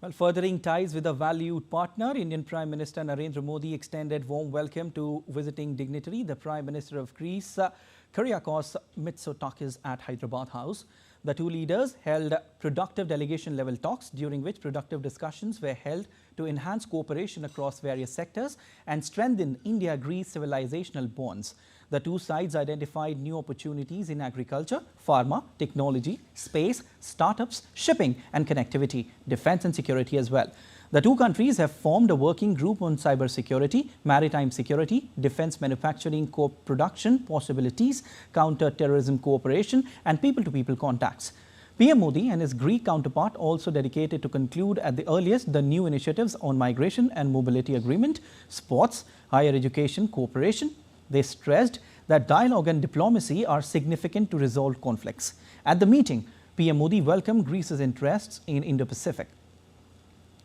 Well, furthering ties with a valued partner, Indian Prime Minister Narendra Modi extended warm welcome to visiting dignitary, the Prime Minister of Greece, Kyriakos Mitsotakis at Hyderabad House. The two leaders held productive delegation-level talks, during which productive discussions were held to enhance cooperation across various sectors and strengthen India-Greece civilizational bonds. The two sides identified new opportunities in agriculture, pharma, technology, space, startups, shipping and connectivity, defense and security as well. The two countries have formed a working group on cybersecurity, maritime security, defense manufacturing co-production possibilities, counter-terrorism cooperation and people-to-people contacts. PM Modi and his Greek counterpart also dedicated to conclude at the earliest the new initiatives on migration and mobility agreement, sports, higher education cooperation. They stressed that dialogue and diplomacy are significant to resolve conflicts. At the meeting, PM Modi welcomed Greece's interests in Indo-Pacific.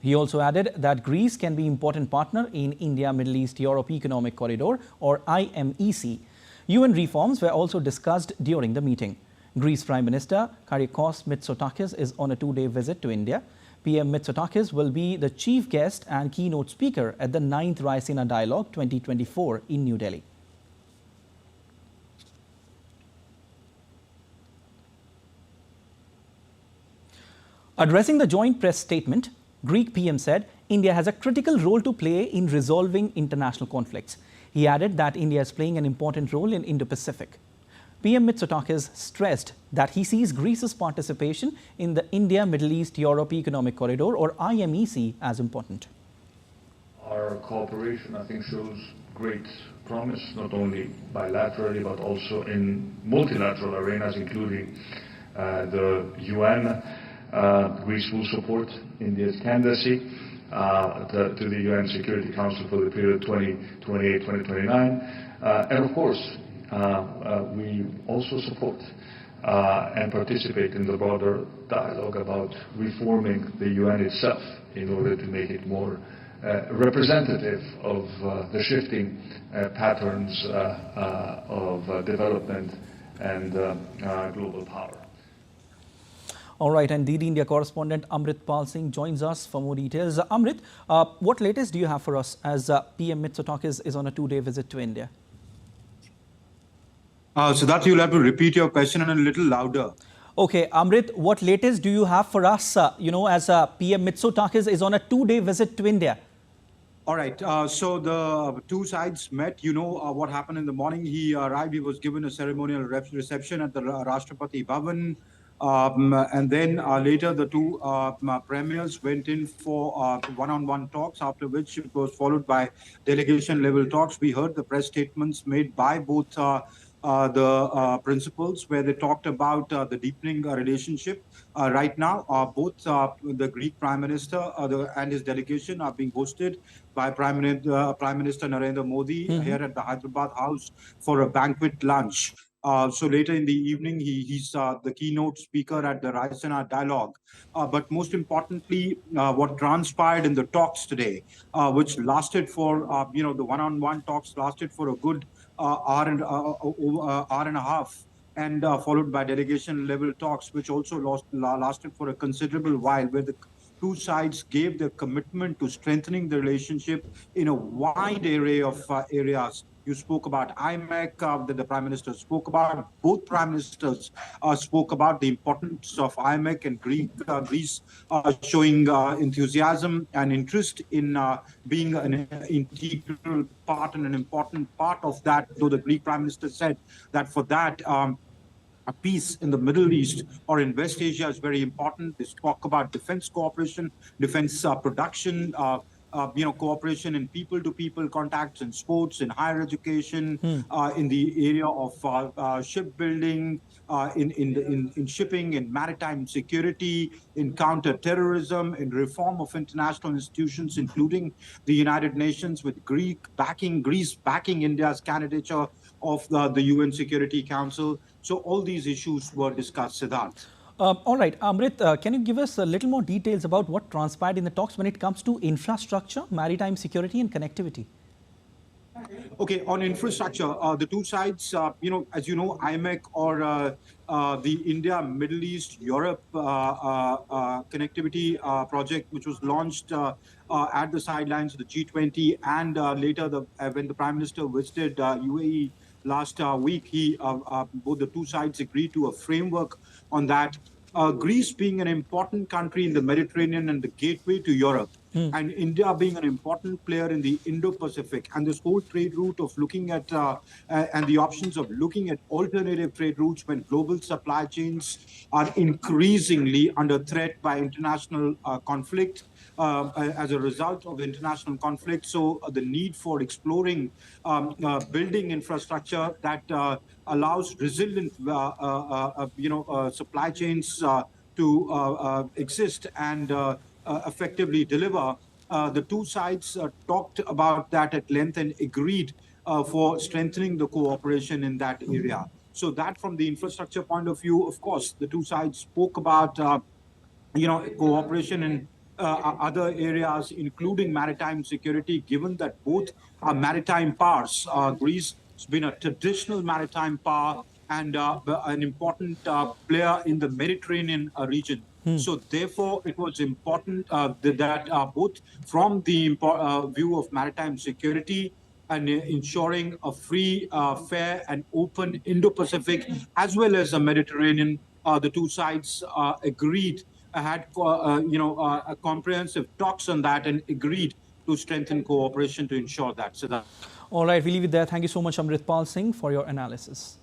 He also added that Greece can be an important partner in India-Middle East-Europe Economic Corridor or IMEC. UN reforms were also discussed during the meeting. Greece Prime Minister Kyriakos Mitsotakis is on a two-day visit to India. PM Mitsotakis will be the chief guest and keynote speaker at the 9th Raisina Dialogue 2024 in New Delhi. Addressing the joint press statement, Greek PM said India has a critical role to play in resolving international conflicts. He added that India is playing an important role in Indo-Pacific. PM Mitsotakis stressed that he sees Greece's participation in the India-Middle East-Europe Economic Corridor or IMEC as important. Our cooperation, I think, shows great promise, not only bilaterally but also in multilateral arenas, including the UN. Greece will support India's candidacy to the UN Security Council for the period 2028-2029. And of course, we also support and participate in the broader dialogue about reforming the UN itself in order to make it more representative of the shifting patterns of development and global power. All right, and DD India correspondent Amrit Pal Singh joins us for more details. Amrit, what latest do you have for us as PM Mitsotakis is on a two-day visit to India? So that you'll have to repeat your question and a little louder. Okay, Amrit, what latest do you have for us, as PM Mitsotakis is on a two-day visit to India? All right, so the two sides met. You know what happened in the morning. He arrived, he was given a ceremonial reception at the Rashtrapati Bhavan. And then later the two premiers went in for one-on-one talks, after which it was followed by delegation-level talks. We heard the press statements made by both the principals, where they talked about the deepening relationship. Right now, both the Greek Prime Minister and his delegation are being hosted by Prime Minister Narendra Modi here at the Hyderabad House for a banquet lunch. So later in the evening, he's the keynote speaker at the Raisina Dialogue. But most importantly, what transpired in the talks today, which lasted for, the one-on-one talks lasted for a good hour and a half, and followed by delegation-level talks, which also lasted for a considerable while, where the two sides gave their commitment to strengthening the relationship in a wide array of areas. You spoke about IMEC, that the Prime Minister spoke about. Both Prime Ministers spoke about the importance of IMEC and Greece showing enthusiasm and interest in being an integral part and an important part of that, though the Greek Prime Minister said that for that, a peace in the Middle East or in West Asia is very important. They talk about defense cooperation, defense production, cooperation in people-to-people contacts, in sports, in higher education, in the area of shipbuilding, in shipping, in maritime security, in counter-terrorism, in reform of international institutions, including the United Nations, with Greece backing India's candidature of the UN Security Council. So all these issues were discussed, Siddharth. All right, Amrit, can you give us a little more details about what transpired in the talks when it comes to infrastructure, maritime security and connectivity? Okay, on infrastructure, the two sides, as you know, IMEC or the India, Middle East, Europe connectivity project, which was launched at the sidelines of the G20, and later when the Prime Minister visited UAE last week, both the two sides agreed to a framework on that. Greece being an important country in the Mediterranean and the gateway to Europe, and India being an important player in the Indo-Pacific, and this whole trade route of looking at and the options of looking at alternative trade routes when global supply chains are increasingly under threat by international conflict as a result of international conflict. So the need for exploring building infrastructure that allows resilient, supply chains to exist and effectively deliver. The two sides talked about that at length and agreed for strengthening the cooperation in that area. So that, from the infrastructure point of view, of course, the two sides spoke about cooperation in other areas, including maritime security, given that both are maritime powers. Greece has been a traditional maritime power and an important player in the Mediterranean region. So therefore, it was important that both from the view of maritime security and ensuring a free, fair, and open Indo-Pacific as well as a Mediterranean, the two sides agreed, had comprehensive talks on that and agreed to strengthen cooperation to ensure that. So that. All right, we leave it there. Thank you so much, Amritpal Singh, for your analysis.